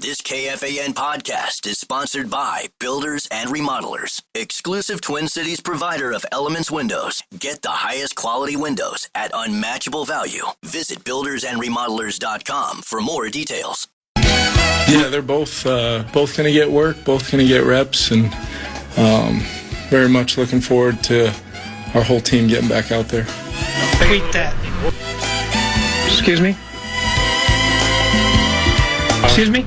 This KFAN podcast is sponsored by Builders and Remodelers, exclusive Twin Cities provider of Elements Windows. Get the highest quality windows at unmatchable value. Visit buildersandremodelers.com for more details. Yeah, they're both going to get work, both going to get reps, and very much looking forward to our whole team getting back out there. Tweet that. Excuse me? Excuse me?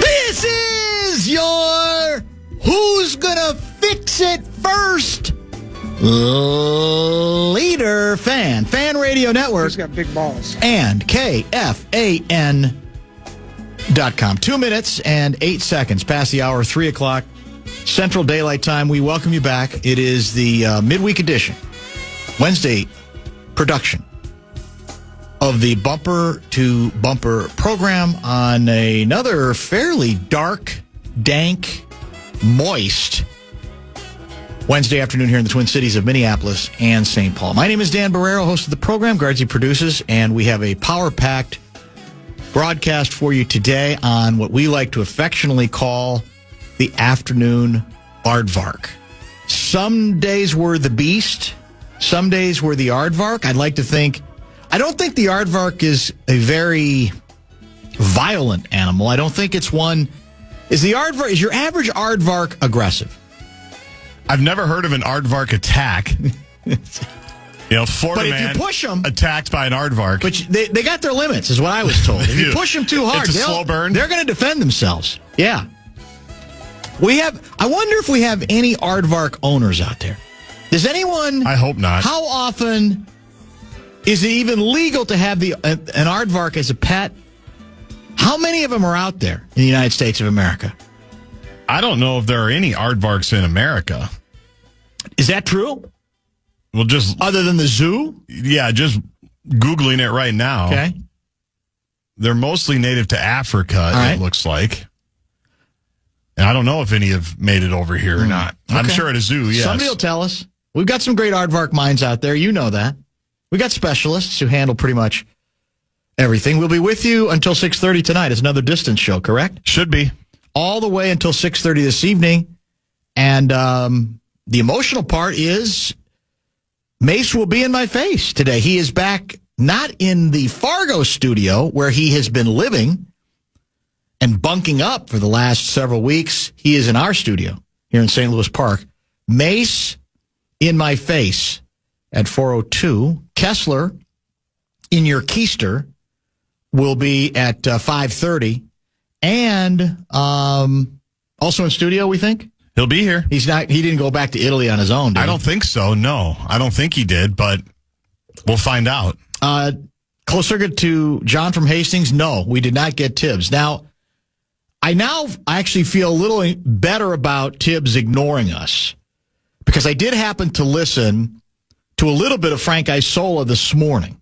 This is your Who's Gonna Fix It First Leader Fan Radio Network. He's got big balls. And KFAN.com. 2 minutes and 8 seconds past the hour, 3 o'clock Central Daylight Time. We welcome you back. It is the midweek edition, Wednesday production of the Bumper to Bumper program on another fairly dark, dank, moist Wednesday afternoon here in the Twin Cities of Minneapolis and St. Paul. My name is Dan Barreiro, host of the program. Guardsy produces, and we have a power-packed broadcast for you today on what we like to affectionately call the afternoon aardvark. Some days we're the beast. Some days we're the aardvark. I don't think the aardvark is a very violent animal. I don't think it's one. Is your average aardvark aggressive? I've never heard of an aardvark attack. Florida but if man you push them, attacked by an aardvark. But they got their limits, is what I was told. If you push them too hard, it's a slow burn. They're going to defend themselves. Yeah. I wonder if we have any aardvark owners out there. Does anyone? I hope not. How often is it even legal to have an aardvark as a pet? How many of them are out there in the United States of America? I don't know if there are any aardvarks in America. Is that true? Well, just other than the zoo? Yeah, just Googling it right now. Okay. They're mostly native to Africa, right. It looks like. And I don't know if any have made it over here or not. Okay. I'm sure at a zoo, yes. Somebody will tell us. We've got some great aardvark minds out there. You know that. We got specialists who handle pretty much everything. We'll be with you until 6:30 tonight. It's another distance show, correct? Should be. All the way until 6:30 this evening. And the emotional part is Mace will be in my face today. He is back not in the Fargo studio where he has been living and bunking up for the last several weeks. He is in our studio here in St. Louis Park. Mace in my face at 4:02. Kessler in your keister will be at 5:30. And also in studio, we think? He'll be here. He didn't go back to Italy on his own, did he? I don't think so, no. I don't think he did, but we'll find out. Close circuit to John from Hastings. No, we did not get Tibbs. Now, I actually feel a little better about Tibbs ignoring us because I did happen to listen to a little bit of Frank Isola this morning.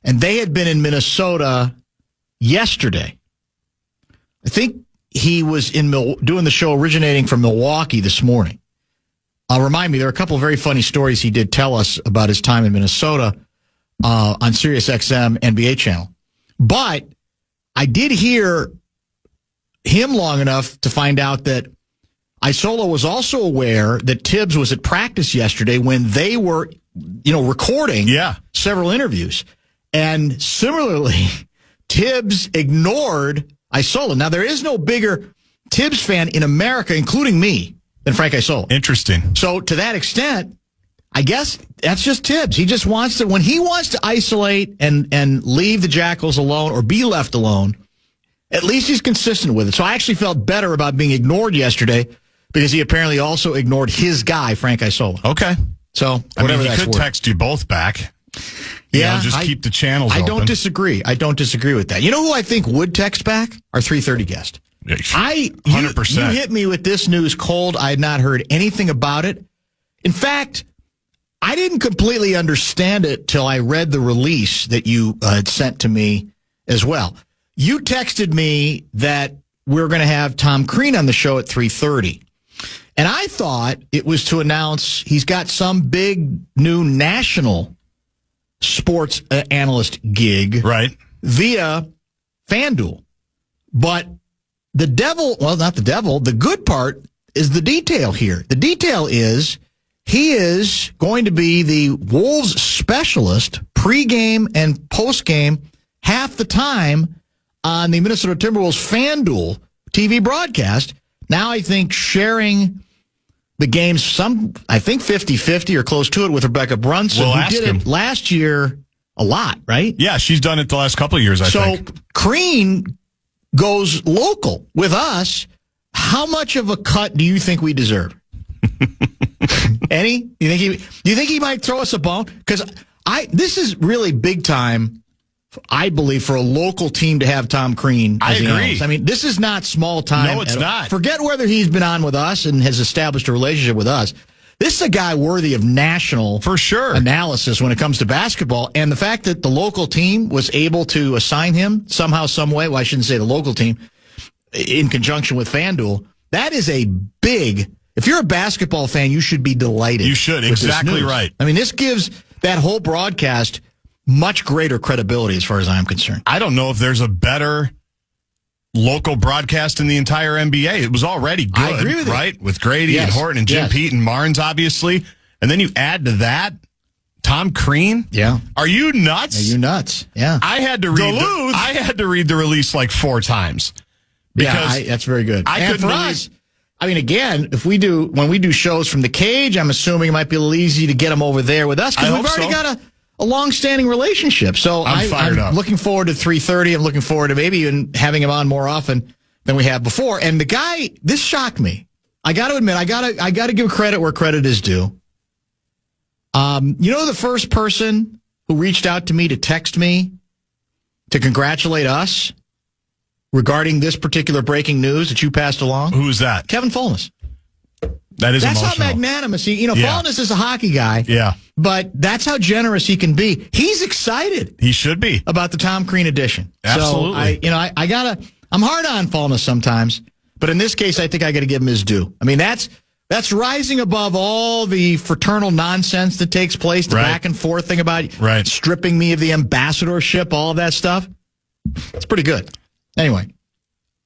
And they had been in Minnesota yesterday. I think he was doing the show originating from Milwaukee this morning. Remind me, there are a couple of very funny stories he did tell us about his time in Minnesota on Sirius XM NBA channel. But I did hear him long enough to find out that Isola was also aware that Tibbs was at practice yesterday when they were, recording several interviews. And similarly, Tibbs ignored Isola. Now, there is no bigger Tibbs fan in America, including me, than Frank Isola. Interesting. So to that extent, I guess that's just Tibbs. He just wants to, when he wants to isolate and leave the Jackals alone or be left alone, at least he's consistent with it. So I actually felt better about being ignored yesterday because he apparently also ignored his guy, Frank Isola. Okay. So whatever he could text you both back. Just keep the channels open. I don't disagree with that. You know who I think would text back? Our 3:30 guest. 100%. You hit me with this news cold. I had not heard anything about it. In fact, I didn't completely understand it till I read the release that you had sent to me as well. You texted me that we're going to have Tom Crean on the show at 3:30. And I thought it was to announce he's got some big new national sports analyst gig Right. via FanDuel. But the good part is the detail here. The detail is he is going to be the Wolves specialist pregame and postgame half the time on the Minnesota Timberwolves FanDuel TV broadcast. Now I think sharing the games, I think 50-50 or close to it with Rebecca Brunson, who did it last year a lot, right? Yeah, she's done it the last couple of years, I think. So Crean goes local with us. How much of a cut do you think we deserve? Any? Do you think he might throw us a bone? Because this is really big time, I believe, for a local team to have Tom Crean as the analyst. I mean, this is not small time. No, it's not. Forget whether he's been on with us and has established a relationship with us. This is a guy worthy of national for sure analysis when it comes to basketball. And the fact that the local team was able to assign him somehow, some way, well, I shouldn't say the local team, in conjunction with FanDuel, that is a big, if you're a basketball fan, you should be delighted. You should, exactly right. I mean, this gives that whole broadcast much greater credibility as far as I'm concerned. I don't know if there's a better local broadcast in the entire NBA. It was already good. I agree with you. Right? With Grady and Horton and Jim Pete and Marnes, obviously. And then you add to that Tom Crean. Yeah. Are you nuts? Are you nuts? Yeah. I had to read the release like 4 times. Because that's very good. And for us, I mean, again, when we do shows from the cage, I'm assuming it might be a little easy to get them over there with us because we've already got a long-standing relationship. So I'm looking forward to 3:30. I'm looking forward to maybe even having him on more often than we have before. And the guy, this shocked me. I got to admit, I got to give credit where credit is due. The first person who reached out to me to text me to congratulate us regarding this particular breaking news that you passed along? Who is that? Kevin Fulness. That's emotional. How magnanimous he, Fulness is a hockey guy. Yeah. But that's how generous he can be. He's excited. He should be. About the Tom Crean edition. Absolutely. So I'm hard on Fulness sometimes, but in this case, I think I got to give him his due. I mean, that's rising above all the fraternal nonsense that takes place, the back and forth thing about stripping me of the ambassadorship, all of that stuff. It's pretty good. Anyway.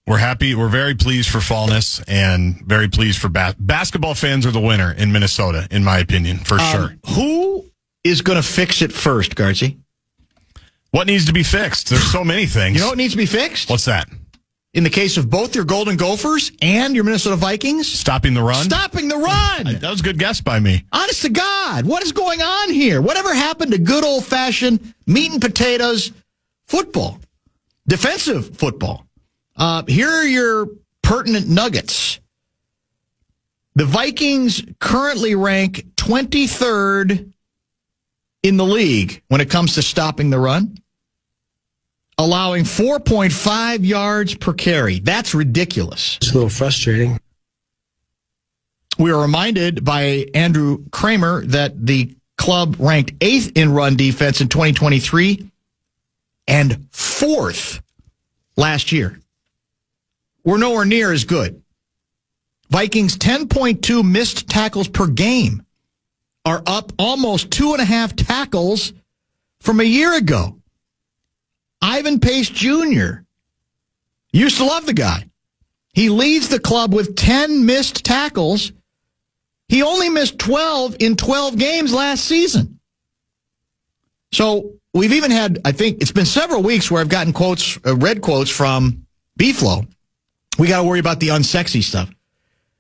We're happy. We're very pleased for Fulness and very pleased for basketball fans are the winner in Minnesota, in my opinion, for sure. Who is going to fix it first, Gartsy? What needs to be fixed? There's so many things. You know what needs to be fixed? What's that? In the case of both your Golden Gophers and your Minnesota Vikings? Stopping the run? Stopping the run! That was a good guess by me. Honest to God, what is going on here? Whatever happened to good old-fashioned meat and potatoes football? Defensive football. Here are your pertinent nuggets. The Vikings currently rank 23rd in the league when it comes to stopping the run, allowing 4.5 yards per carry. That's ridiculous. It's a little frustrating. We are reminded by Andrew Kramer that the club ranked 8th in run defense in 2023 and 4th last year. We're nowhere near as good. Vikings 10.2 missed tackles per game are up almost 2.5 tackles from a year ago. Ivan Pace Jr. used to love the guy. He leads the club with 10 missed tackles. He only missed 12 in 12 games last season. So we've even had, I think it's been several weeks where I've gotten quotes, read quotes from B-Flow. We got to worry about the unsexy stuff.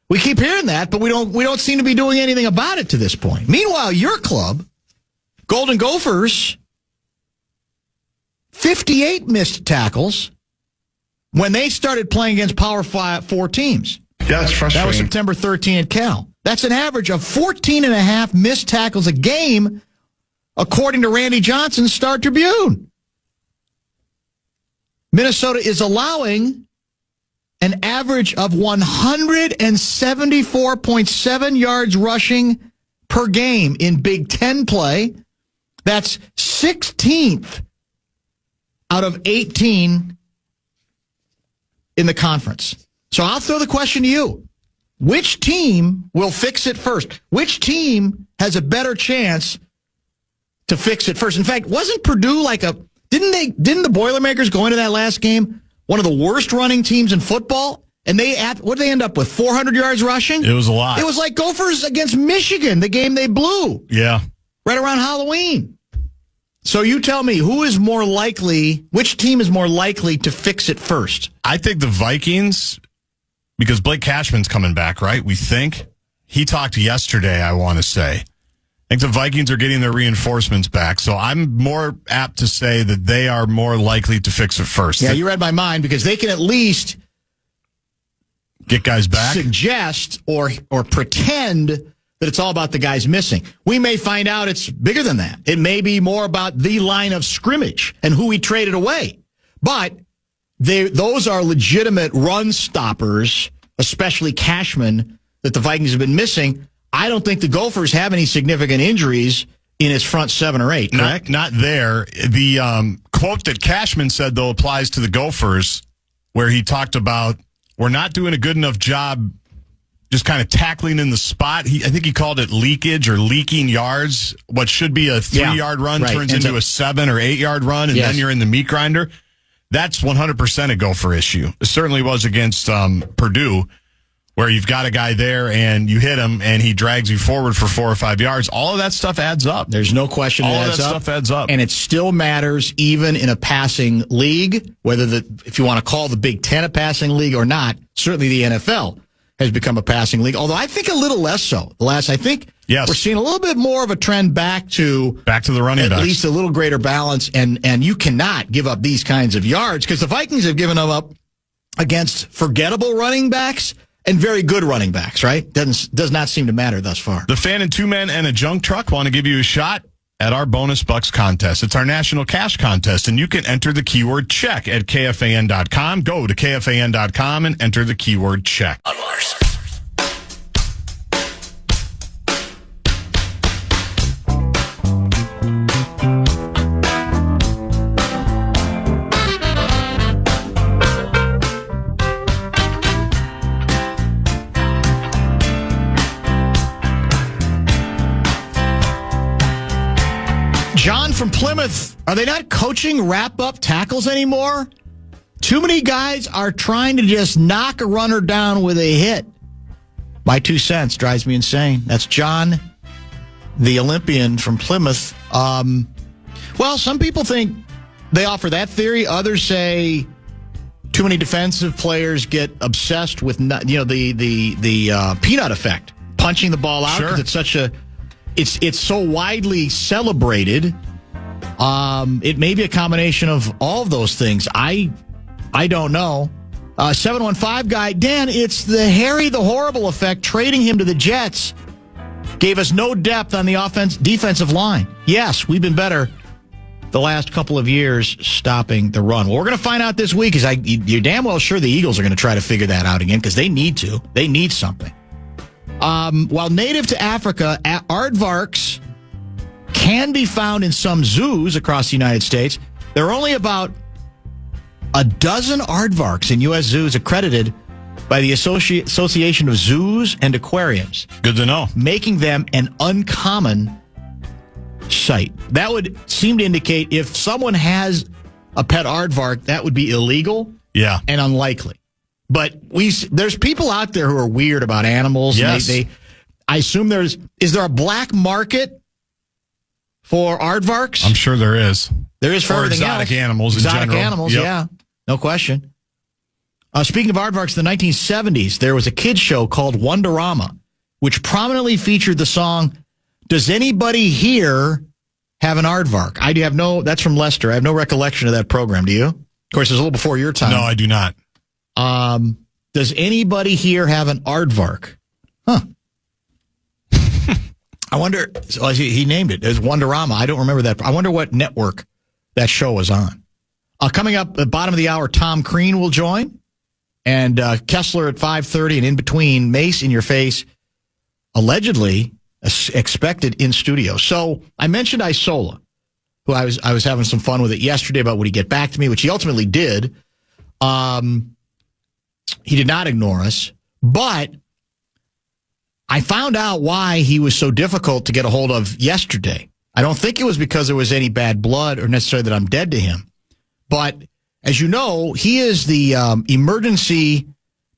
We keep hearing that, but we don't seem to be doing anything about it to this point. Meanwhile, your club, Golden Gophers, 58 missed tackles when they started playing against Power 4 teams. Yeah, that's frustrating. That was September 13 at Cal. That's an average of 14.5 missed tackles a game, according to Randy Johnson's Star Tribune. Minnesota is allowing an average of 174.7 yards rushing per game in Big Ten play. That's 16th out of 18 in the conference. So I'll throw the question to you. Which team will fix it first? Which team has a better chance to fix it first. In fact, wasn't Purdue didn't the Boilermakers go into that last game one of the worst running teams in football? And what did they end up with? 400 yards rushing? It was a lot. It was like Gophers against Michigan, the game they blew. Yeah. Right around Halloween. So you tell me, which team is more likely to fix it first? I think the Vikings, because Blake Cashman's coming back, right? We think. He talked yesterday, I want to say. I think the Vikings are getting their reinforcements back, so I'm more apt to say that they are more likely to fix it first. Yeah, you read my mind, because they can at least get guys back, suggest or pretend that it's all about the guys missing. We may find out it's bigger than that. It may be more about the line of scrimmage and who we traded away. But those are legitimate run stoppers, especially Cashman, that the Vikings have been missing. I don't think the Gophers have any significant injuries in its front 7 or 8, correct? Not there. The quote that Cashman said, though, applies to the Gophers, where he talked about, we're not doing a good enough job just kind of tackling in the spot. I think he called it leakage or leaking yards. What should be a 3-yard run turns into a 7 or 8 yard run, and then you're in the meat grinder. That's 100% a Gopher issue. It certainly was against Purdue, where you've got a guy there and you hit him and he drags you forward for 4 or 5 yards. All of that stuff adds up. There's no question all that stuff adds up. And it still matters even in a passing league, if you want to call the Big Ten a passing league or not. Certainly the NFL has become a passing league, although I think a little less so. We're seeing a little bit more of a trend back to the running backs. At least a little greater balance, and you cannot give up these kinds of yards, because the Vikings have given them up against forgettable running backs and very good running backs, right? Does not seem to matter thus far. The Fan and 2 Men and a Junk Truck want to give you a shot at our Bonus Bucks contest. It's our national cash contest, and you can enter the keyword check at KFAN.com. Go to KFAN.com and enter the keyword check. John from Plymouth, are they not coaching wrap-up tackles anymore? Too many guys are trying to just knock a runner down with a hit. My 2 cents drives me insane. That's John, the Olympian from Plymouth. Well, some people think they offer that theory. Others say too many defensive players get obsessed with the peanut effect, punching the ball out because it's such a... It's so widely celebrated. It may be a combination of all of those things. I don't know. 715 guy, Dan, it's the Harry the Horrible effect. Trading him to the Jets gave us no depth on the defensive line. Yes, we've been better the last couple of years stopping the run. Well, we're going to find out this week, because you're damn well sure the Eagles are going to try to figure that out again, because they need to. They need something. While native to Africa, aardvarks can be found in some zoos across the United States. There are only about a dozen aardvarks in U.S. zoos accredited by the Association of Zoos and Aquariums. Good to know. Making them an uncommon sight. That would seem to indicate if someone has a pet aardvark, that would be illegal and unlikely. But there's people out there who are weird about animals. Yes. And I assume is there a black market for aardvarks? I'm sure there is. There is for everything exotic else. Animals in general. Exotic animals, yeah. No question. Speaking of aardvarks, in the 1970s, there was a kids show called Wonderama, which prominently featured the song, Does Anybody Here Have an Aardvark? That's from Lester. I have no recollection of that program. Do you? Of course, it was a little before your time. No, I do not. Does anybody here have an aardvark? Huh. I wonder, he named it as Wonderama. I don't remember that. I wonder what network that show was on. Coming up at the bottom of the hour, Tom Crean will join. And Kessler at 5:30, and in between, Mace in your face, allegedly expected in studio. So I mentioned Isola, who I was having some fun with it yesterday about would he get back to me, which he ultimately did. He did not ignore us, but I found out why he was so difficult to get a hold of yesterday. I don't think it was because there was any bad blood or necessarily that I'm dead to him. But as you know, he is the emergency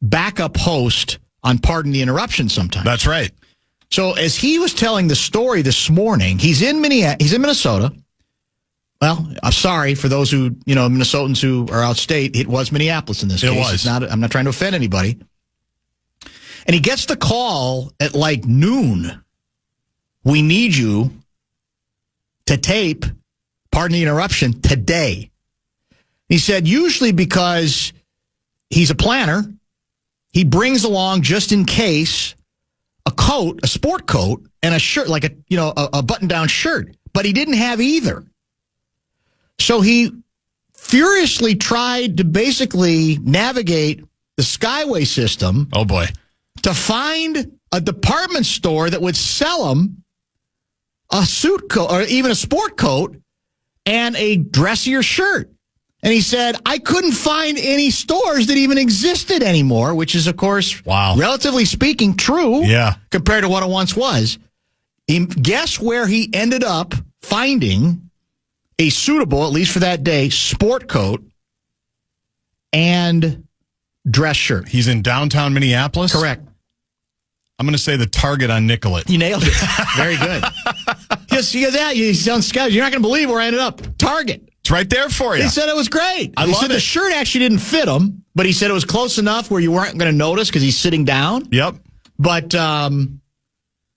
backup host on Pardon the Interruption sometimes. That's right. So as he was telling the story this morning, he's in Minnesota. Well, I'm sorry for those who, Minnesotans who are outstate. It was Minneapolis in this case. It was. It's not, I'm not trying to offend anybody. And he gets the call at like noon. We need you to tape Pardon the Interruption today. He said usually because he's a planner, he brings along just in case a coat, a sport coat, and a shirt, like a button-down shirt. But he didn't have either. So he furiously tried to basically navigate the Skyway system. Oh, boy. To find a department store that would sell him a suit coat or even a sport coat and a dressier shirt. And he said, I couldn't find any stores that even existed anymore, which is, of course, relatively speaking, true compared to what it once was. Guess where he ended up finding a suitable, at least for that day, sport coat and dress shirt. He's in downtown Minneapolis? Correct. I'm going to say the Target on Nicollet. You nailed it. Very good. You sound scared. You're not going to believe where I ended up. Target. It's right there for you. He said it was great. He said the shirt actually didn't fit him, but he said it was close enough where you weren't going to notice because he's sitting down. Yep. But,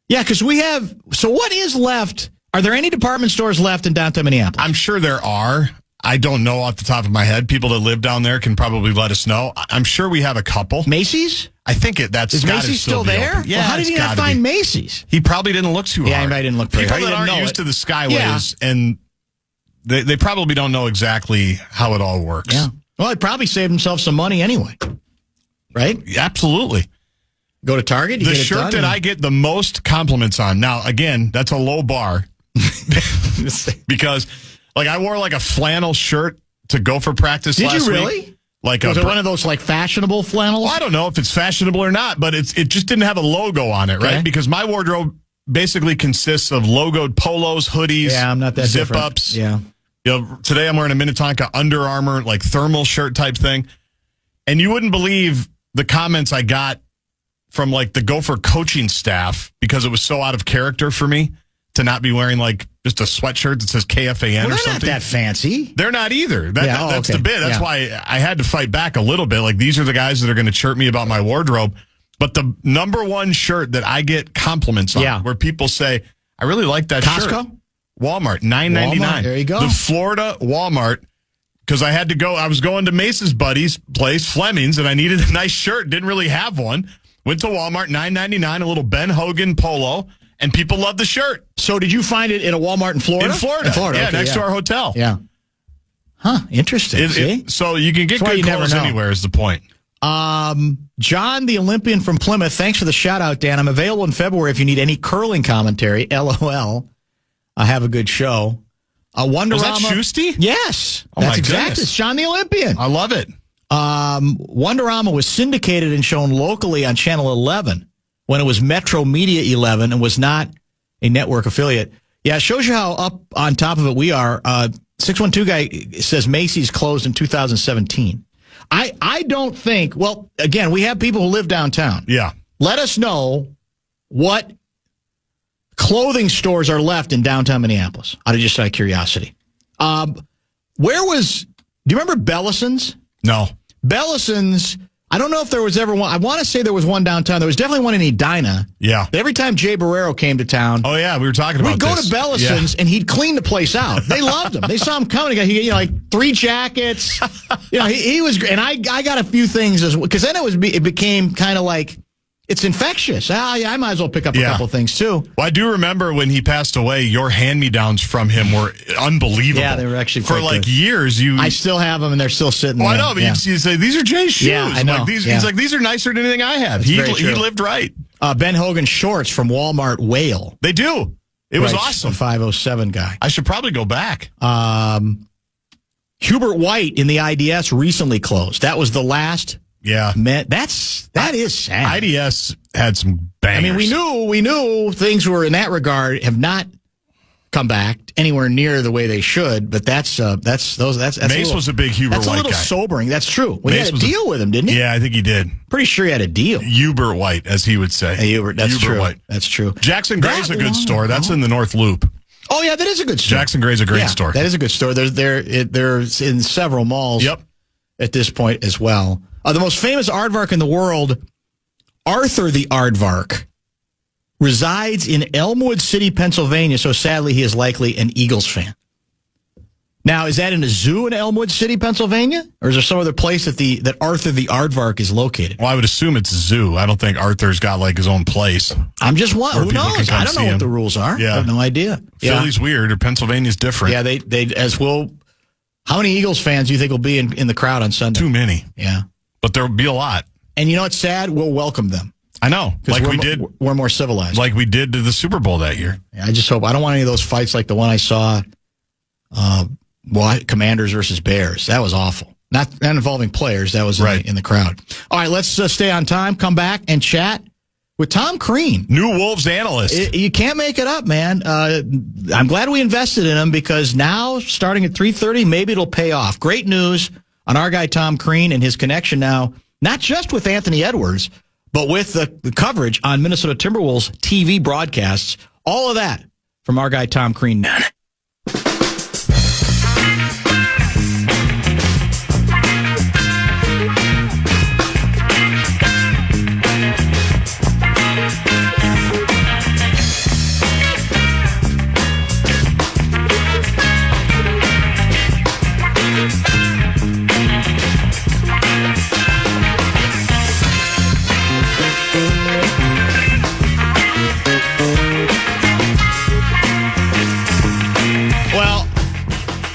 because we have... So what is left? Are there any department stores left in downtown Minneapolis? I'm sure there are. I don't know off the top of my head. People that live down there can probably let us know. I'm sure we have a couple. Macy's? I think that's Is Macy's still there? Yeah. Well, how did he not find Macy's? He probably didn't look too hard. Yeah, he might didn't look very hard. People that aren't used to the Skyways, and they probably don't know exactly how it all works. Yeah. Well, he probably saved himself some money anyway. Right? Absolutely. Go to Target. The shirt that I get the most compliments on. Now, again, that's a low bar. Because, I wore a flannel shirt to Gopher practice last week. Did you really? Was it one of those fashionable flannels? Well, I don't know if it's fashionable or not, but it just didn't have a logo on it, right? Okay. Because my wardrobe basically consists of logoed polos, hoodies, I'm not that zip different. ups. Yeah. Today I'm wearing a Minnetonka Under Armour thermal shirt type thing, and you wouldn't believe the comments I got from the Gopher coaching staff because it was so out of character for me to not be wearing just a sweatshirt that says KFAN or something. They're not that fancy. They're not either. That's okay. the bit. That's why I had to fight back a little bit. These are the guys that are going to chirp me about my wardrobe. But the number one shirt that I get compliments on, where people say, I really like that shirt. Costco? Walmart, $9.99. There you go. The Florida Walmart, because I had to go. I was going to Mace's buddy's place, Fleming's, and I needed a nice shirt. Didn't really have one. Went to Walmart, $9.99, a little Ben Hogan polo. And people love the shirt. So did you find it in a Walmart in Florida? In Florida. Okay, next to our hotel. Yeah. Huh, interesting. So you can get good clothes anywhere is the point. John, the Olympian from Plymouth, thanks for the shout-out, Dan. I'm available in February if you need any curling commentary. LOL. I have a good show. Wonderama. Was that Schusty? Yes. Oh, that's my exactly. goodness. It's John the Olympian. I love it. Wonderama was syndicated and shown locally on Channel 11. When it was Metro Media 11 and was not a network affiliate. Yeah, it shows you how up on top of it we are. 612 guy says Macy's closed in 2017. I don't think, well, again, we have people who live downtown. Yeah. Let us know what clothing stores are left in downtown Minneapolis, out of curiosity. Do you remember Bellison's? No. Bellison's, I don't know if there was ever one. I want to say there was one downtown. There was definitely one in Edina. Yeah. Every time Jay Barreiro came to town. Oh, yeah. We were talking about we'd go to Bellison's and he'd clean the place out. They loved him. They saw him coming. He got 3 jackets. He was great. And I got a few things as well. Because then it became kind of it's infectious. I might as well pick up a couple things too. Well, I do remember when he passed away, your hand-me-downs from him were unbelievable. Yeah, they were actually for good. years. I still have them, and they're still sitting there. I know, but you say these are Jay's shoes. Yeah, I know. He's like, these are nicer than anything I have. He lived right. Ben Hogan shorts from Walmart Whale. They do. It was awesome. The 507 guy. I should probably go back. Hubert White in the IDS recently closed. That was the last. Yeah. That is sad. IDS had some bangers. I mean, we knew things were in that regard have not come back anywhere near the way they should, but that's Mace was a big Hubert White guy. That's a little sobering. That's true. Well, he had a deal with him, didn't he? Yeah, I think he did. Pretty sure he had a deal. Hubert White, as he would say. That's true. White. That's true. Jackson Gray's a good store. That's in the North Loop. Oh, yeah, that is a good store. Jackson Gray's a great store. That is a good store. There's in several malls at this point as well. The most famous aardvark in the world, Arthur the Aardvark, resides in Elmwood City, Pennsylvania, so sadly he is likely an Eagles fan. Now, is that in a zoo in Elmwood City, Pennsylvania? Or is there some other place that Arthur the Aardvark is located? Well, I would assume it's a zoo. I don't think Arthur's got like his own place. I'm just wondering. Who knows? I don't know what the rules are. Yeah. I have no idea. Philly's weird, or Pennsylvania's different. Yeah, how many Eagles fans do you think will be in the crowd on Sunday? Too many. Yeah. But there'll be a lot. And you know what's sad? We'll welcome them. I know. Like we did. We're more civilized. Like we did to the Super Bowl that year. Yeah, I just hope. I don't want any of those fights like the one I saw, Commanders versus Bears. That was awful. Not involving players. That was in the crowd. All right, let's stay on time, come back, and chat with Tom Crean. New Wolves analyst. You can't make it up, man. I'm glad we invested in him because now, starting at 3:30, maybe it'll pay off. Great news on our guy Tom Crean and his connection now, not just with Anthony Edwards, but with the coverage on Minnesota Timberwolves TV broadcasts. All of that from our guy Tom Crean.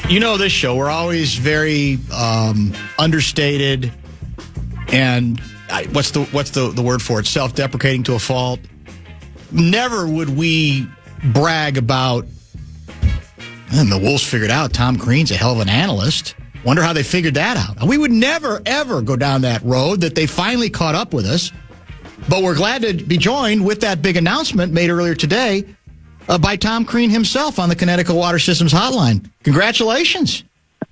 You know this show, we're always very understated and what's the word for it? Self-deprecating to a fault. Never would we brag about, and the Wolves figured out Tom Crean's a hell of an analyst. Wonder how they figured that out. We would never, ever go down that road that they finally caught up with us. But we're glad to be joined with that big announcement made earlier today by Tom Crean himself on the Connecticut Water Systems Hotline. Congratulations.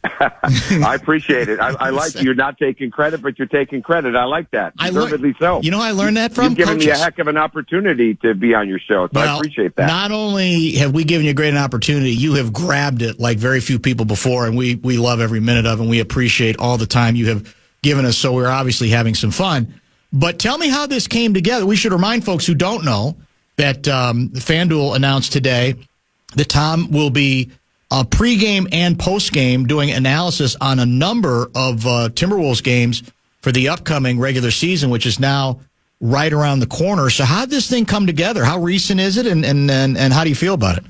I appreciate it. I like you're not taking credit, but you're taking credit. I like that. Deservedly so. You know, I learned that from You've given coaches. me a heck of an opportunity to be on your show, so I appreciate that. Not only have we given you a great opportunity, you have grabbed it like very few people before, and we love every minute of it, and we appreciate all the time you have given us, so we're obviously having some fun. But tell me how this came together. We should remind folks who don't know that FanDuel announced today that Tom will be pregame and postgame doing analysis on a number of Timberwolves games for the upcoming regular season, which is now right around the corner. So how did this thing come together? How recent is it, and how do you feel about it?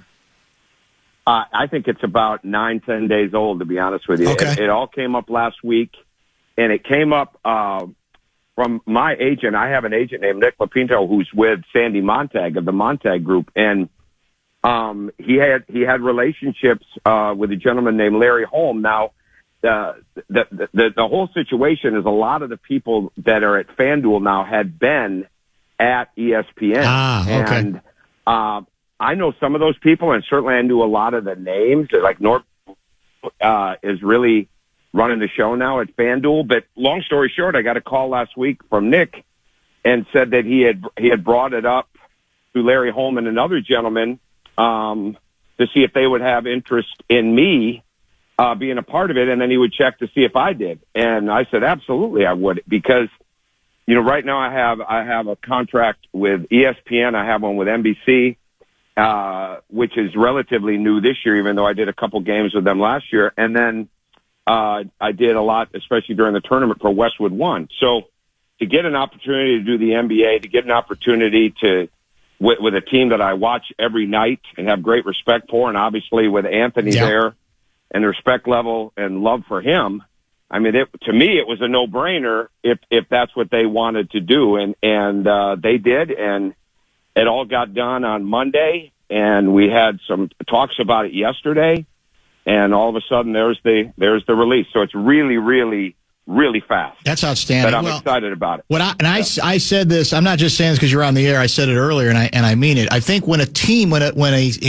I think it's about 9-10 days old, to be honest with you. Okay. It all came up last week, and it came up from my agent. I have an agent named Nick Lapinto who's with Sandy Montag of the Montag Group, and he had relationships with a gentleman named Larry Holm. Now, the whole situation is a lot of the people that are at FanDuel now had been at ESPN. Okay. And I know some of those people, and certainly I knew a lot of the names. Like North is really running the show now at FanDuel. But long story short, I got a call last week from Nick and said that he had brought it up to Larry Holm and another gentleman to see if they would have interest in me being a part of it, and then he would check to see if I did. And I said, absolutely, I would, because right now I have a contract with ESPN. I have one with NBC, which is relatively new this year, even though I did a couple games with them last year. And then I did a lot, especially during the tournament, for Westwood One. So to get an opportunity to do the NBA, to get an opportunity to with a team that I watch every night and have great respect for, and obviously with Anthony there and the respect level and love for him, I mean, to me, it was a no-brainer if that's what they wanted to do, and they did, and it all got done on Monday, and we had some talks about it yesterday, and all of a sudden there's the release. So it's really, really really fast. That's outstanding. But I'm excited about it. I said this. I'm not just saying this because you're on the air. I said it earlier, and I mean it. I think when a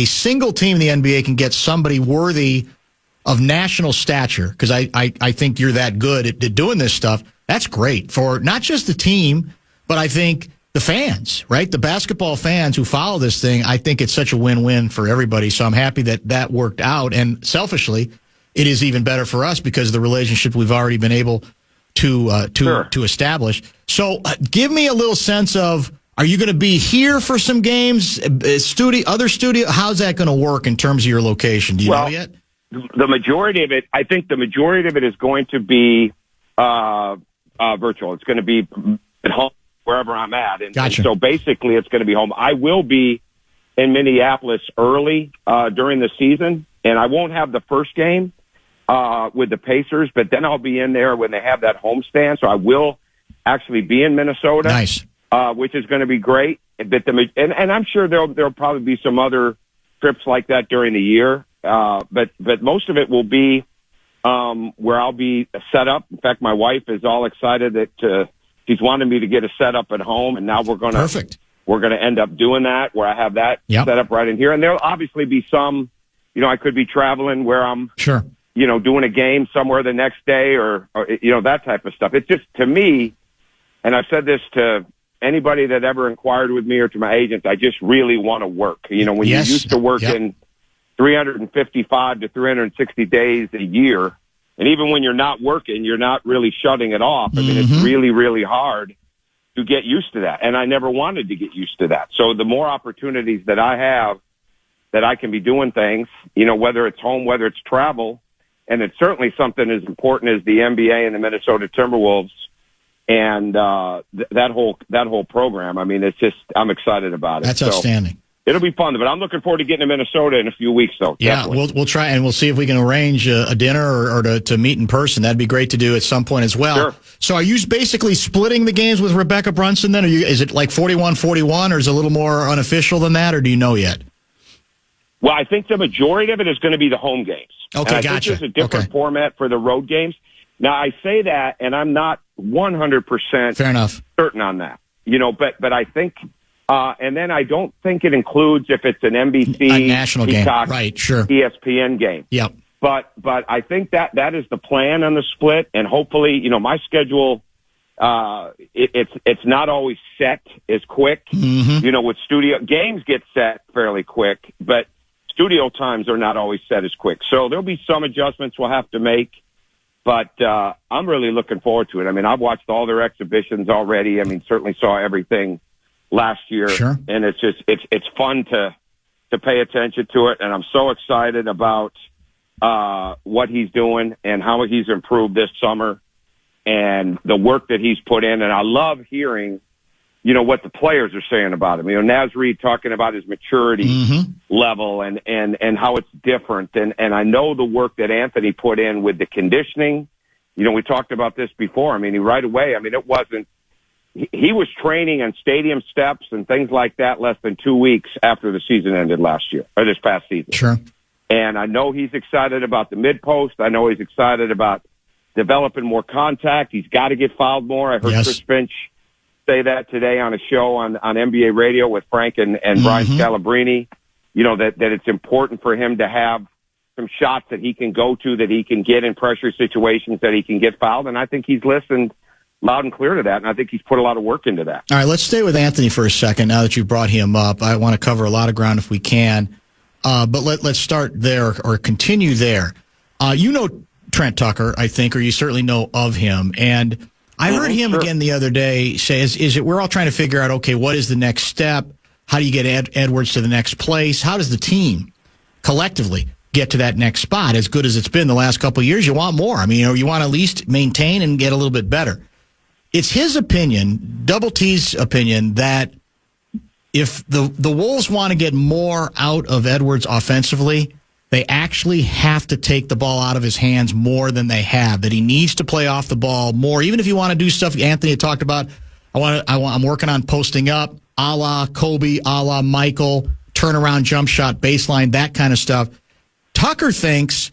single team in the NBA can get somebody worthy of national stature, because I think you're that good at doing this stuff. That's great for not just the team, but I think the fans, right? The basketball fans who follow this thing. I think it's such a win-win for everybody. So I'm happy that worked out. And selfishly, it is even better for us because of the relationship we've already been able to establish. So give me a little sense of, are you going to be here for some games, other studio? How's that going to work in terms of your location? Do you know yet? The majority of it, I think the majority of it is going to be virtual. It's going to be at home, wherever I'm at. And so basically it's going to be home. I will be in Minneapolis early during the season, and I won't have the first game with the Pacers, but then I'll be in there when they have that homestand. So I will actually be in Minnesota, nice, which is going to be great. But and I'm sure there'll probably be some other trips like that during the year. But most of it will be where I'll be set up. In fact, my wife is all excited that she's wanted me to get a setup at home, and now we're going to end up doing that where I have that set up right in here. And there'll obviously be some, I could be traveling where I'm sure. Doing a game somewhere the next day or that type of stuff. It's just, to me, and I've said this to anybody that ever inquired with me or to my agents, I just really want to work. When you're used to working 355 to 360 days a year, and even when you're not working, you're not really shutting it off. I mean, it's really, really hard to get used to that. And I never wanted to get used to that. So the more opportunities that I have that I can be doing things, whether it's home, whether it's travel, and it's certainly something as important as the NBA and the Minnesota Timberwolves and that whole program. I mean, it's just, I'm excited about it. That's outstanding. It'll be fun, but I'm looking forward to getting to Minnesota in a few weeks, though. Yeah, we'll try, and we'll see if we can arrange a dinner or to meet in person. That'd be great to do at some point as well. Sure. So are you basically splitting the games with Rebecca Brunson then? Is it like 41-41, or is it a little more unofficial than that, or do you know yet? Well, I think the majority of it is going to be the home games. Okay, and I think there's a different format for the road games. Now, I say that, and I'm not 100% fair enough certain on that. But I think, and then I don't think it includes if it's an NBC, a national Peacock, game, right? Sure, ESPN game. Yep. But I think that is the plan on the split, and hopefully, my schedule. It's not always set as quick. With studio games get set fairly quick, but studio times are not always set as quick. So there'll be some adjustments we'll have to make, but I'm really looking forward to it. I mean, I've watched all their exhibitions already. I mean, certainly saw everything last year, sure. And it's just it's fun to pay attention to it, and I'm so excited about what he's doing and how he's improved this summer and the work that he's put in. And I love hearing what the players are saying about him. Naz Reid talking about his maturity level and how it's different. And I know the work that Anthony put in with the conditioning. We talked about this before. I mean, right away, it wasn't, he was training on stadium steps and things like that less than 2 weeks after the season ended last year, or this past season. Sure. And I know he's excited about the mid post. I know he's excited about developing more contact. He's got to get fouled more. I heard Chris Finch say that today on a show on NBA radio with Frank and Brian Scalabrine, that it's important for him to have some shots that he can go to, that he can get in pressure situations, that he can get fouled. And I think he's listened loud and clear to that, and I think he's put a lot of work into that. All right, let's stay with Anthony for a second now that you brought him up. I want to cover a lot of ground if we can, but let's start there or continue there. Trent Tucker, I think, or you certainly know of him, and I heard him again the other day say, we're all trying to figure out, okay, what is the next step? How do you get Edwards to the next place? How does the team collectively get to that next spot? As good as it's been the last couple of years, you want more. You want to at least maintain and get a little bit better. It's his opinion, Double T's opinion, that if the Wolves want to get more out of Edwards offensively, they actually have to take the ball out of his hands more than they have, that he needs to play off the ball more. Even if you want to do stuff Anthony had talked about, I'm working on posting up, a la Kobe, a la Michael, turnaround jump shot, baseline, that kind of stuff. Tucker thinks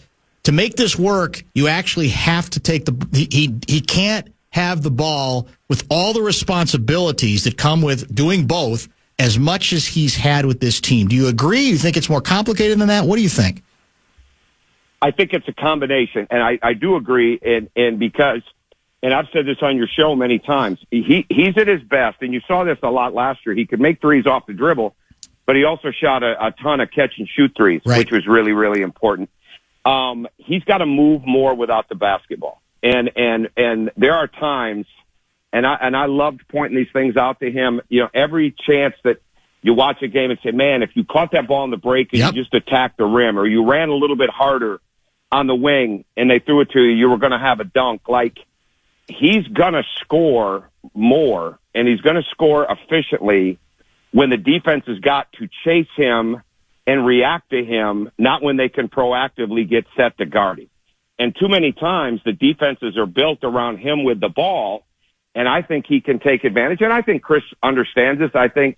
to make this work, you actually have to take he can't have the ball with all the responsibilities that come with doing both as much as he's had with this team. Do you agree? You think it's more complicated than that? What do you think? I think it's a combination, and I do agree, and because, and I've said this on your show many times, he's at his best, and you saw this a lot last year. He could make threes off the dribble, but he also shot a ton of catch-and-shoot threes, right, which was really, really important. He's got to move more without the basketball. And there are times, and I loved pointing these things out to him, every chance that you watch a game and say, man, if you caught that ball in the break and you just attacked the rim, or you ran a little bit harder on the wing and they threw it to you, you were going to have a dunk. Like, he's going to score more, and he's going to score efficiently when the defense has got to chase him and react to him, not when they can proactively get set to guard him. And too many times the defenses are built around him with the ball, and I think he can take advantage. And I think Chris understands this. I think,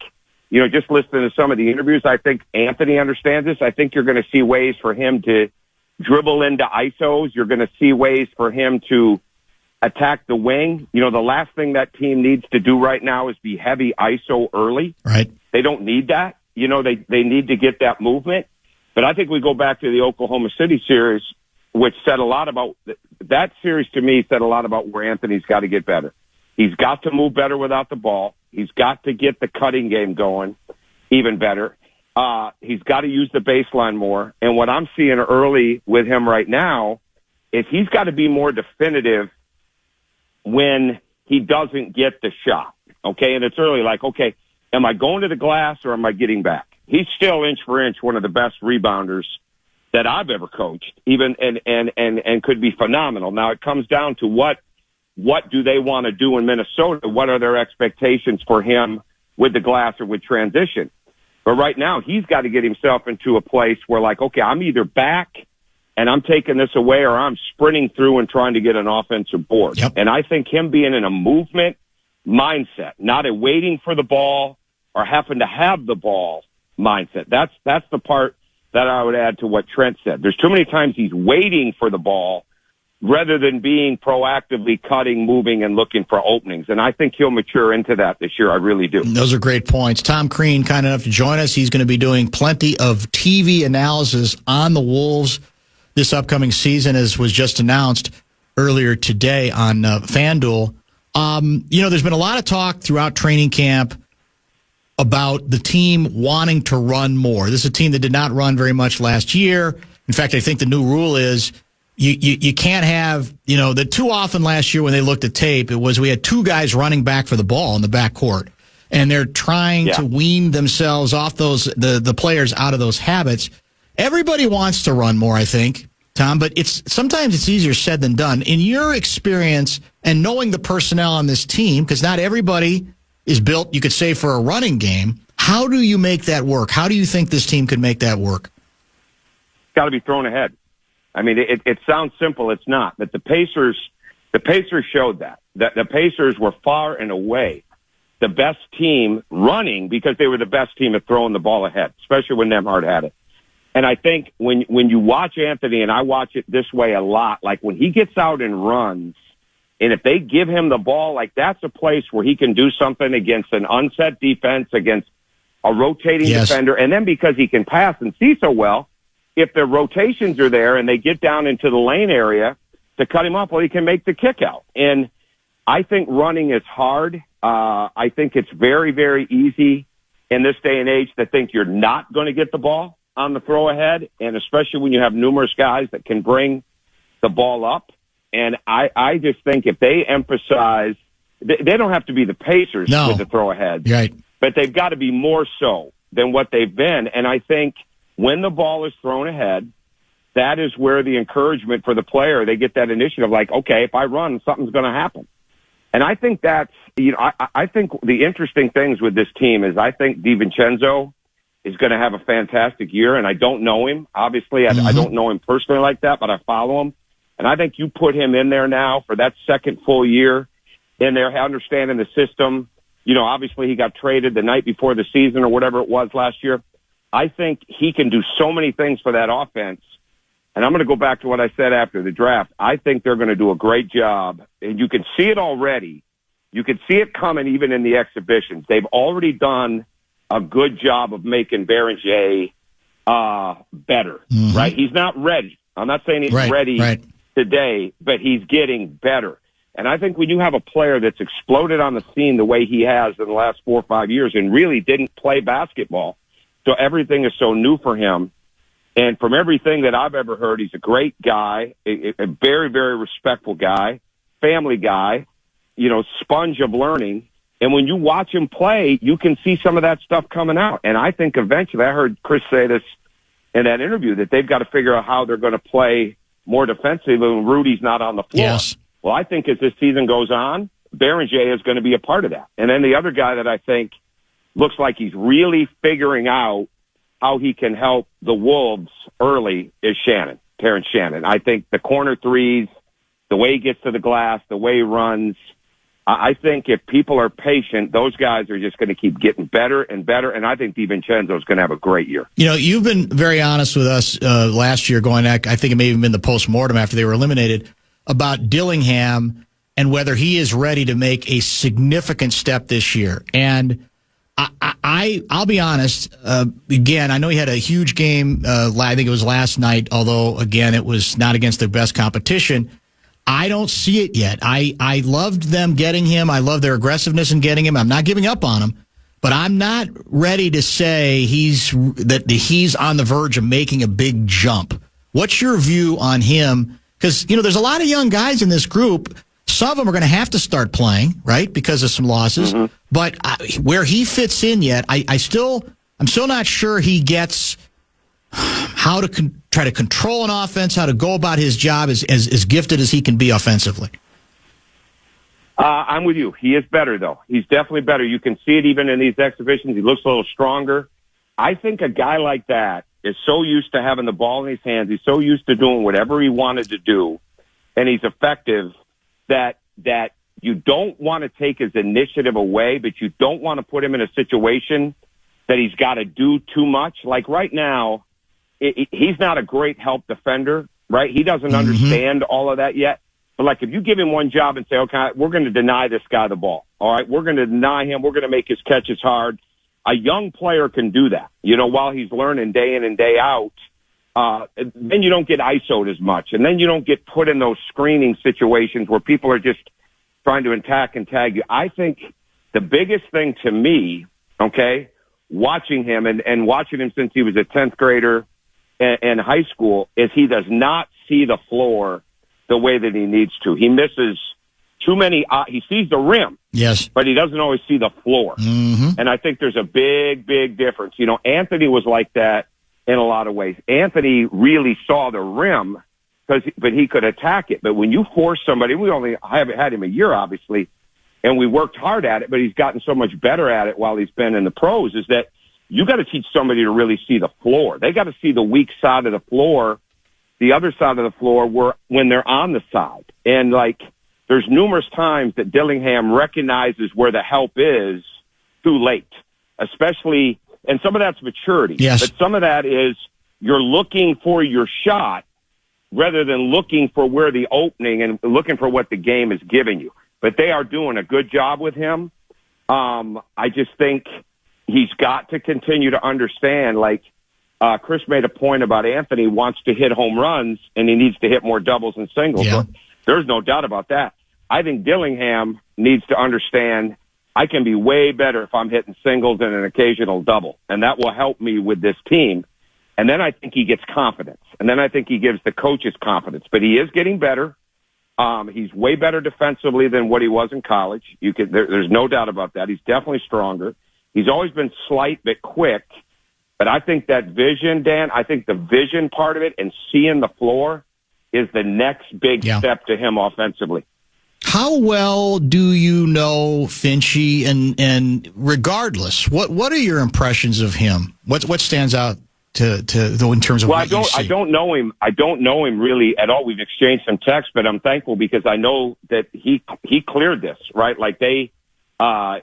just listening to some of the interviews, I think Anthony understands this. I think you're going to see ways for him to dribble into ISOs. You're going to see ways for him to attack the wing. The last thing that team needs to do right now is be heavy ISO early. Right. They don't need that. They need to get that movement. But I think we go back to the Oklahoma City series, which said a lot about that series. To me, said a lot about where Anthony's got to get better. He's got to move better without the ball. He's got to get the cutting game going even better. He's got to use the baseline more. And what I'm seeing early with him right now is he's got to be more definitive when he doesn't get the shot. Okay. And it's early, like, okay, am I going to the glass or am I getting back? He's still inch for inch one of the best rebounders that I've ever coached, even and could be phenomenal. Now it comes down to what do they want to do in Minnesota? What are their expectations for him with the glass or with transition? But right now he's got to get himself into a place where, like, okay, I'm either back and I'm taking this away, or I'm sprinting through and trying to get an offensive board. Yep. And I think him being in a movement mindset, not a waiting for the ball or having to have the ball mindset. That's the part that I would add to what Trent said. There's too many times he's waiting for the ball rather than being proactively cutting, moving, and looking for openings. And I think he'll mature into that this year. I really do. Those are great points. Tom Crean, kind enough to join us. He's going to be doing plenty of TV analysis on the Wolves this upcoming season, as was just announced earlier today on FanDuel. There's been a lot of talk throughout training camp about the team wanting to run more. This is a team that did not run very much last year. In fact, I think the new rule is you can't have, that too often last year when they looked at tape, it was we had two guys running back for the ball in the backcourt, and they're trying to wean themselves off the players out of those habits. Everybody wants to run more, I think, Tom, but sometimes it's easier said than done. In your experience and knowing the personnel on this team, because not everybody is built, you could say, for a running game, how do you make that work? How do you think this team could make that work? It's got to be thrown ahead. I mean, it sounds simple. It's not. But the Pacers showed that the Pacers were far and away the best team running because they were the best team at throwing the ball ahead, especially when Nembhard had it. And I think when you watch Anthony, and I watch it this way a lot, like when he gets out and runs, and if they give him the ball, like that's a place where he can do something against an unset defense, against a rotating defender. And then because he can pass and see so well, if the rotations are there and they get down into the lane area to cut him off, well, he can make the kick out. And I think running is hard. I think it's very, very easy in this day and age to think you're not going to get the ball on the throw ahead, and especially when you have numerous guys that can bring the ball up. And I just think if they emphasize, they don't have to be the Pacers with the throw ahead, right, but they've got to be more so than what they've been. And I think when the ball is thrown ahead, that is where the encouragement for the player, they get that initiative, like, okay, if I run, something's going to happen. And I think that's, I think the interesting things with this team is I think DiVincenzo is going to have a fantastic year, and I don't know him. Obviously, I don't know him personally like that, but I follow him. And I think you put him in there now for that second full year in there, understanding the system. Obviously he got traded the night before the season or whatever it was last year. I think he can do so many things for that offense and I'm going to go back to what I said after the draft. I think they're going to do a great job, and you can see it already. You can see it coming even in the exhibitions. They've already done a good job of making Barreiro better, right? He's not ready. I'm not saying he's ready today, but he's getting better. And I think when you have a player that's exploded on the scene the way he has in the last 4 or 5 years and really didn't play basketball, so everything is so new for him. And from everything that I've ever heard, he's a great guy, a very, very respectful guy, family guy, sponge of learning. And when you watch him play, you can see some of that stuff coming out. And I think eventually, I heard Chris say this in that interview, that they've got to figure out how they're going to play more defensively when Rudy's not on the floor. Yes. Well, I think as this season goes on, Barreiro is going to be a part of that. And then the other guy that I think looks like he's really figuring out how he can help the Wolves early is Terrence Shannon. I think the corner threes, the way he gets to the glass, the way he runs, I think if people are patient, those guys are just going to keep getting better and better, and I think DiVincenzo is going to have a great year. You've been very honest with us last year going back, I think it may have been the postmortem after they were eliminated, about Dillingham and whether he is ready to make a significant step this year. And I'll be honest, again, I know he had a huge game, I think it was last night, although, again, it was not against their best competition. I don't see it yet. I loved them getting him. I love their aggressiveness in getting him. I'm not giving up on him, but I'm not ready to say he's on the verge of making a big jump. What's your view on him? Because, there's a lot of young guys in this group. Some of them are going to have to start playing, right, because of some losses. Mm-hmm. But where he fits in yet, I'm still not sure he gets how to try to control an offense, how to go about his job as gifted as he can be offensively. I'm with you. He is better, though. He's definitely better. You can see it even in these exhibitions. He looks a little stronger. I think a guy like that is so used to having the ball in his hands. He's so used to doing whatever he wanted to do, and he's effective that you don't want to take his initiative away, but you don't want to put him in a situation that he's got to do too much. Like right now, he's not a great help defender, right? He doesn't understand all of that yet. But, like, if you give him one job and say, okay, we're going to deny this guy the ball, all right, we're going to deny him, we're going to make his catches hard. A young player can do that, while he's learning day in and day out. Then you don't get ISO'd as much, and then you don't get put in those screening situations where people are just trying to attack and tag you. I think the biggest thing to me, watching him and watching him since he was a 10th grader in high school, is he does not see the floor the way that he needs to. He misses too many. He sees the rim, yes, but he doesn't always see the floor. Mm-hmm. And I think there's a big, big difference. Anthony was like that in a lot of ways. Anthony really saw the rim, but he could attack it. But when you force somebody, we only haven't had him a year, obviously, and we worked hard at it, but he's gotten so much better at it while he's been in the pros, is that you got to teach somebody to really see the floor. They got to see the weak side of the floor, the other side of the floor, when they're on the side. And, there's numerous times that Dillingham recognizes where the help is too late, especially, and some of that's maturity. Yes. But some of that is you're looking for your shot rather than looking for where the opening and looking for what the game is giving you. But they are doing a good job with him. I just think he's got to continue to understand, Chris made a point about Anthony wants to hit home runs and he needs to hit more doubles and singles. Yeah. So there's no doubt about that. I think Dillingham needs to understand I can be way better if I'm hitting singles and an occasional double, and that will help me with this team. And then I think he gets confidence, and then I think he gives the coaches confidence. But he is getting better. He's way better defensively than what he was in college. There's no doubt about that. He's definitely stronger. He's always been slight but quick. But I think that vision, Dan, I think the vision part of it and seeing the floor is the next big step to him offensively. How well do you know Finchie? And regardless, what are your impressions of him? What stands out to in terms of what you see? I don't know him. I don't know him really at all. We've exchanged some texts, but I'm thankful because I know that he cleared this, right?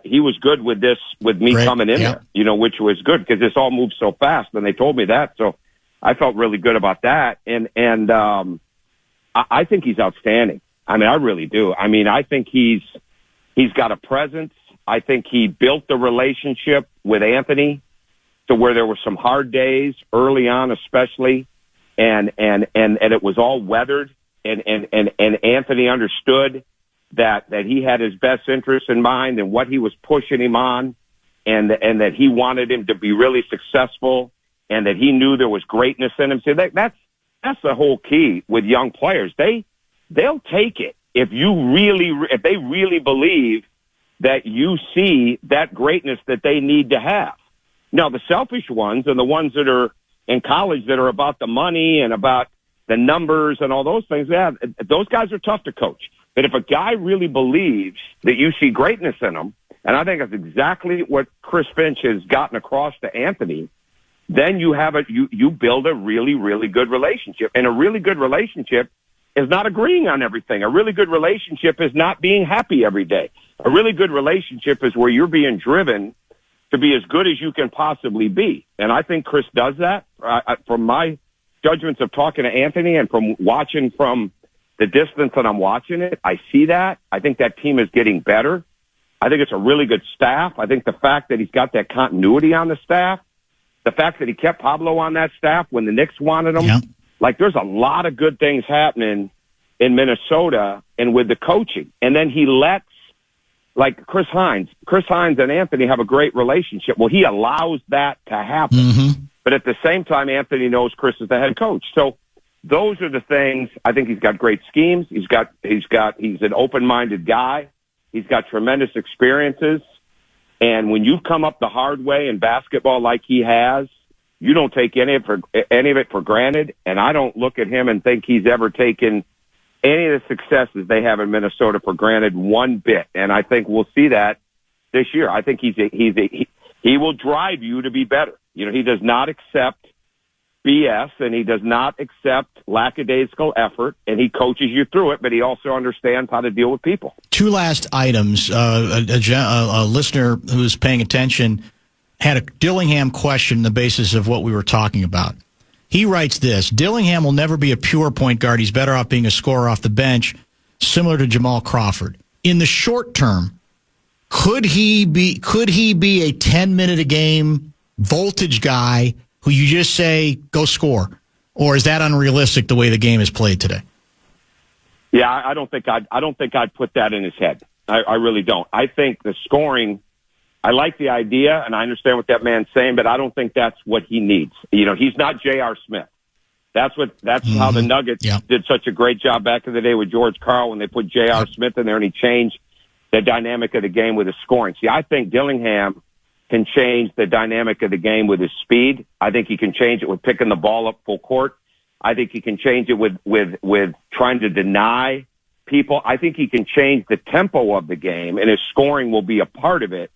He was good with me coming in there, which was good because this all moved so fast. And they told me that. So I felt really good about that. And I think he's outstanding. I mean, I really do. I mean, I think he's got a presence. I think he built the relationship with Anthony to where there were some hard days early on, especially, and it was all weathered. And Anthony understood that he had his best interests in mind and what he was pushing him on, and that he wanted him to be really successful, and that he knew there was greatness in him. So that's the whole key with young players. They'll take it if they really believe that you see that greatness that they need to have. Now, the selfish ones and the ones that are in college that are about the money and about the numbers and all those things, yeah, those guys are tough to coach. But if a guy really believes that you see greatness in him, and I think that's exactly what Chris Finch has gotten across to Anthony, then you have you build a really, really good relationship. And a really good relationship is not agreeing on everything. A really good relationship is not being happy every day. A really good relationship is where you're being driven to be as good as you can possibly be. And I think Chris does that. From my judgments of talking to Anthony and from watching from the distance that I'm watching it, I see that. I think that team is getting better. I think it's a really good staff. I think the fact that he's got that continuity on the staff, the fact that he kept Pablo on that staff when the Knicks wanted him, yeah. Like there's a lot of good things happening in Minnesota and with the coaching. And then he lets, like Chris Hines and Anthony have a great relationship. Well, he allows that to happen. Mm-hmm. But at the same time, Anthony knows Chris is the head coach. So those are the things. I think he's got great schemes. He's an open-minded guy. He's got tremendous experiences. And when you come up the hard way in basketball like he has, you don't take any of it for granted. And I don't look at him and think he's ever taken any of the successes they have in Minnesota for granted one bit. And I think we'll see that this year. I think he will drive you to be better. You know, he does not accept BS and he does not accept lackadaisical effort, and he coaches you through it, but he also understands how to deal with people. Two last items. A listener who's paying attention had a Dillingham question on the basis of what we were talking about. He writes this: Dillingham will never be a pure point guard. He's better off being a scorer off the bench, similar to Jamal Crawford. In the short term, could he be a 10-minute a game voltage guy who you just say go score, or is that unrealistic the way the game is played today? Yeah, I don't think I'd put that in his head. I really don't. I think the scoring, I like the idea, and I understand what that man's saying, but I don't think that's what he needs. You know, he's not J.R. Smith. That's how the Nuggets did such a great job back in the day with George Karl when they put J.R. Smith in there and he changed the dynamic of the game with his scoring. See, I think Dillingham can change the dynamic of the game with his speed. I think he can change it with picking the ball up full court. I think he can change it with trying to deny people. I think he can change the tempo of the game, and his scoring will be a part of it.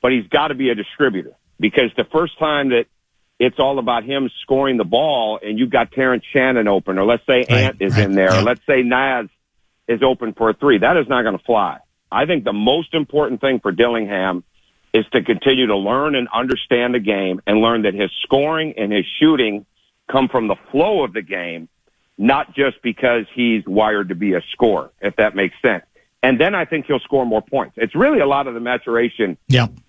But he's got to be a distributor, because the first time that it's all about him scoring the ball and you've got Terrence Shannon open, or let's say Ant is in there, or let's say Naz is open for a three, that is not going to fly. I think the most important thing for Dillingham is to continue to learn and understand the game and learn that his scoring and his shooting come from the flow of the game, not just because he's wired to be a scorer, if that makes sense. And then I think he'll score more points. It's really a lot of the maturation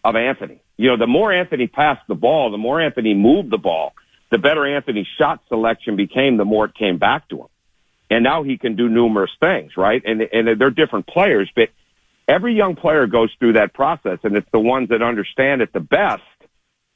of Anthony. You know, the more Anthony passed the ball, the more Anthony moved the ball, the better Anthony's shot selection became, the more it came back to him. And now he can do numerous things, right? And they're different players, but every young player goes through that process, and it's the ones that understand it the best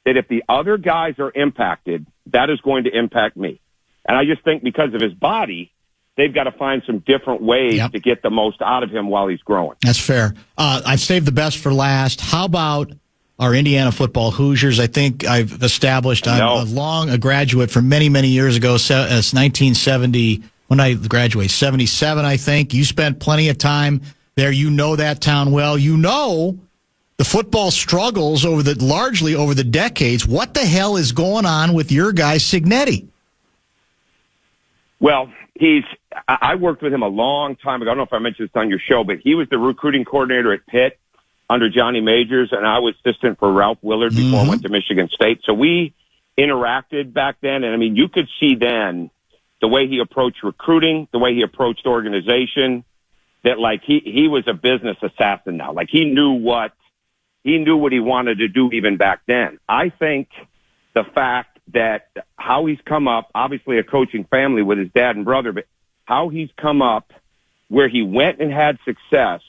that if the other guys are impacted, that is going to impact me. And I just think because of his body, they've got to find some different ways to get the most out of him while he's growing. That's fair. I've saved the best for last. How about our Indiana football Hoosiers? I think I've established I'm a graduate from many, many years ago. It's 1970, when I graduated, 77, I think. You spent plenty of time there. You know that town well. You know the football struggles largely over the decades. What the hell is going on with your guy, Signetti? Well, I worked with him a long time ago. I don't know if I mentioned this on your show, but he was the recruiting coordinator at Pitt under Johnny Majors, and I was assistant for Ralph Willard before I went to Michigan State. So we interacted back then. And I mean, you could see then the way he approached recruiting, the way he approached organization, that like he was a business assassin now. Like he knew what he wanted to do even back then. I think the fact that how he's come up, obviously a coaching family with his dad and brother, but how he's come up where he went and had success,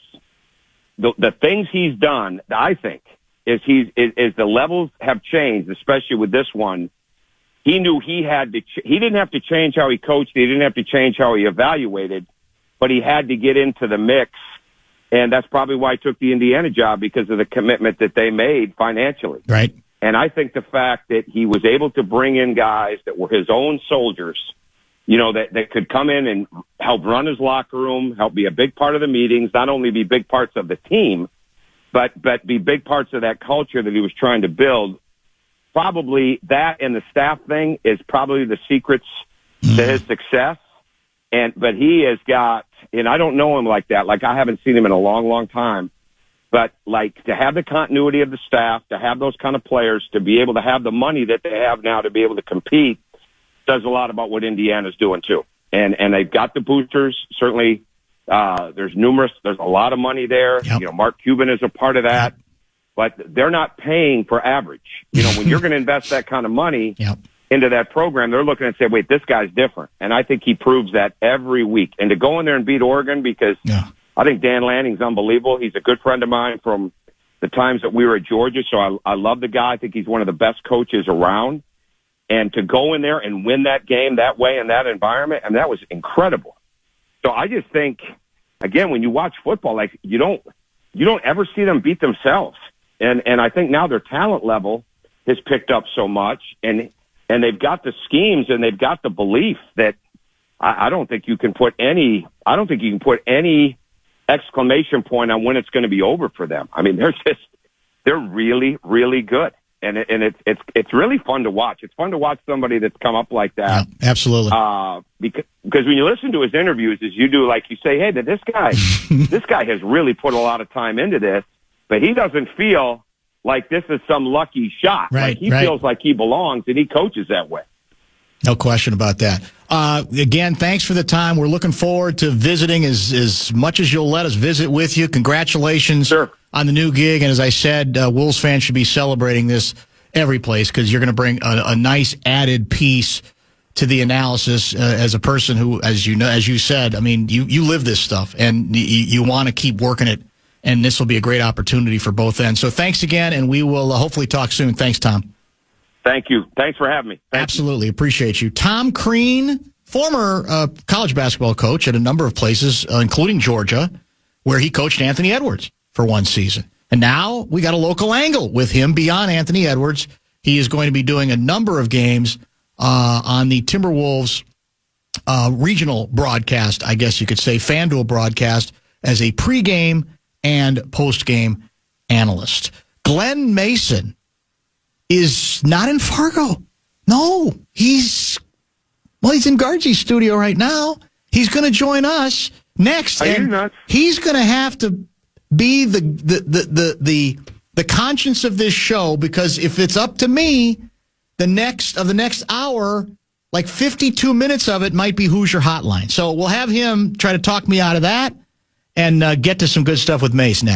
the things he's done, I think, is the levels have changed, especially with this one. He knew he didn't have to change how he coached. He didn't have to change how he evaluated, but he had to get into the mix. And that's probably why he took the Indiana job, because of the commitment that they made financially. Right. And I think the fact that he was able to bring in guys that were his own soldiers, you know, that could come in and help run his locker room, help be a big part of the meetings, not only be big parts of the team, but be big parts of that culture that he was trying to build. Probably that and the staff thing is probably the secrets to his success. But he has got, and I don't know him like that. Like, I haven't seen him in a long, long time. But, like, to have the continuity of the staff, to have those kind of players, to be able to have the money that they have now to be able to compete, says a lot about what Indiana's doing, too. And they've got the boosters. Certainly, there's a lot of money there. Yep. You know, Mark Cuban is a part of that. Yep. But they're not paying for average. You know, when you're going to invest that kind of money into that program, they're looking and say, wait, this guy's different. And I think he proves that every week. And to go in there and beat Oregon, because I think Dan Lanning's unbelievable. He's a good friend of mine from the times that we were at Georgia. So I love the guy. I think he's one of the best coaches around. And to go in there and win that game that way in that environment, and that was incredible. So I just think, again, when you watch football, like you don't ever see them beat themselves. And I think now their talent level has picked up so much, and they've got the schemes and they've got the belief that I don't think you can put any exclamation point on when it's going to be over for them. I mean, they're really, really good. And it's really fun to watch. It's fun to watch somebody that's come up like that. Yeah, absolutely. Because when you listen to his interviews, as you do, like you say, hey, this guy has really put a lot of time into this, but he doesn't feel like this is some lucky shot. Right, like he feels like he belongs, and he coaches that way. No question about that. Again, thanks for the time. We're looking forward to visiting as much as you'll let us visit with you. Congratulations on the new gig. And as I said, Wolves fans should be celebrating this every place, because you're going to bring a nice added piece to the analysis as a person who, as you said, I mean, you live this stuff, and you want to keep working it. And this will be a great opportunity for both ends. So thanks again, and we will hopefully talk soon. Thanks, Tom. Thank you. Thanks for having me. Absolutely. Appreciate you. Tom Crean, former college basketball coach at a number of places, including Georgia, where he coached Anthony Edwards for one season. And now we got a local angle with him beyond Anthony Edwards. He is going to be doing a number of games on the Timberwolves regional broadcast, I guess you could say, FanDuel broadcast, as a pregame and postgame analyst. Glenn Mason is not in Fargo. No, he's in Gargie's studio right now. He's going to join us next. And he's going to have to be the conscience of this show, because if it's up to me, the next hour, like 52 minutes of it might be Hoosier Hotline. So we'll have him try to talk me out of that and get to some good stuff with Mace next.